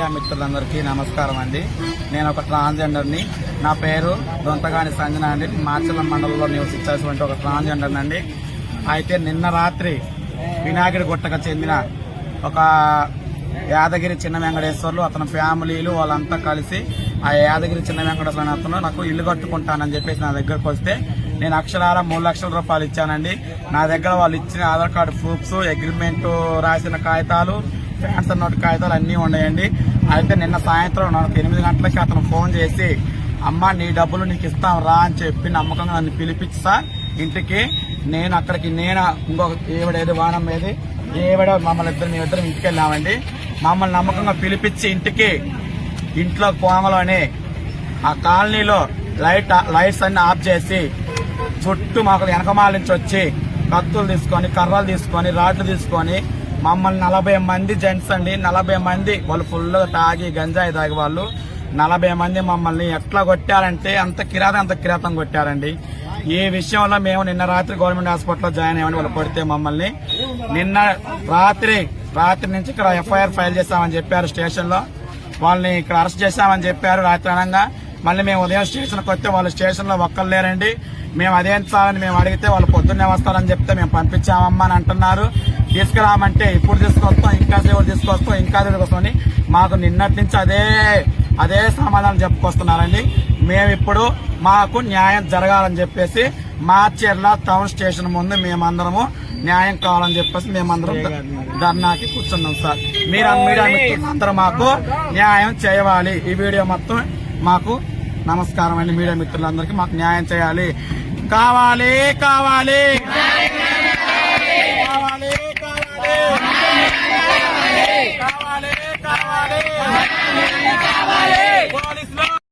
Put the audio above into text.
Media మిత్రులందరికీ నమస్కారం అండి. నేను ఒక ట్రాన్స్జెండర్ని. నా పేరు దొంతగాని సంజన అండి. మాచర్ల మండలంలో నివసించేటువంటి ఒక ట్రాన్స్జెండర్ అండి. అయితే నిన్న రాత్రి వినాయకుడి గుట్టకు చెందిన ఒక యాదగిరి చిన్న వెంకటేశ్వర్లు అతని ఫ్యామిలీలు వాళ్ళంతా కలిసి ఆ యాదగిరి చిన్న వెంకటేశ్వర అతను నాకు ఇల్లు కట్టుకుంటానని చెప్పేసి నా దగ్గరకు వస్తే నేను అక్షరాల 3 లక్షల రూపాయలు ఇచ్చానండి. నా దగ్గర వాళ్ళు ఇచ్చిన ఆధార్ కార్డు ప్రూఫ్స్, అగ్రిమెంట్ రాసిన కాగితాలు, ఫ్యాన్స్ నోట్ కాగితాలు అన్నీ ఉన్నాయండి. అయితే నిన్న సాయంత్రం నాకు 8 గంటలకి అతను ఫోన్ చేసి, అమ్మ నీ డబ్బులు నీకు ఇస్తాం రా అని చెప్పి నమ్మకంగా నన్ను పిలిపించా ఇంటికి. నేను అక్కడికి ఇంకొక ఏవిడేది వానం ఏది ఏవిడ మమ్మల్ని ఇద్దరం ఇంటికి వెళ్ళామండి. మమ్మల్ని నమ్మకంగా పిలిపించి ఇంట్లో కోమలోనే ఆ కాలనీలో లైట్స్ అన్ని ఆఫ్ చేసి చుట్టూ మాకు వెనకమాల నుంచి వచ్చి కత్తులు తీసుకొని, కర్రలు తీసుకొని, రాడ్లు తీసుకొని మమ్మల్ని 40 మంది జెంట్స్ అండి, 40 మంది వాళ్ళు ఫుల్గా తాగి గంజాయి తాగి వాళ్ళు 40 మంది మమ్మల్ని ఎట్లా కొట్టారంటే అంత కిరాతం కొట్టారండి. ఈ విషయంలో మేము నిన్న రాత్రి గవర్నమెంట్ హాస్పిటల్లో జాయిన్ అయ్యామని వాళ్ళు కొడితే మమ్మల్ని నిన్న రాత్రి నుంచి ఇక్కడ ఎఫ్ఐఆర్ ఫైల్ చేశామని చెప్పారు స్టేషన్ లో. వాళ్ళని ఇక్కడ అరెస్ట్ చేశామని చెప్పారు రాత్రి అనగా. మళ్ళీ మేము ఉదయం స్టేషన్కి వస్తే వాళ్ళు స్టేషన్ లో ఒక్కరు లేరండి. మేము అదేం సారని మేము అడిగితే వాళ్ళు పొద్దున్నే వస్తారని చెప్తే మేము పంపించామమ్మా అని అంటున్నారు. తీసుకురామంటే ఇప్పుడు తీసుకొస్తాం, ఇంకా సేవలు తీసుకొస్తాం, ఇంకా తీసుకొస్తామని మాకు నిన్నటి నుంచి అదే సమాధానం చెప్పుకొస్తున్నారండి. మేము ఇప్పుడు మాకు న్యాయం జరగాలని చెప్పేసి మాచర్ల టౌన్ స్టేషన్ ముందు మేమందరము న్యాయం కావాలని చెప్పేసి మేమందరం ధర్నాకి కూర్చున్నాం సార్. మీడియా మిత్రులందరూ మాకు న్యాయం చేయాలి. ఈ వీడియో మొత్తం మాకు నమస్కారం అండి. మీడియా మిత్రులందరికీ మాకు న్యాయం చేయాలి. కావాలి.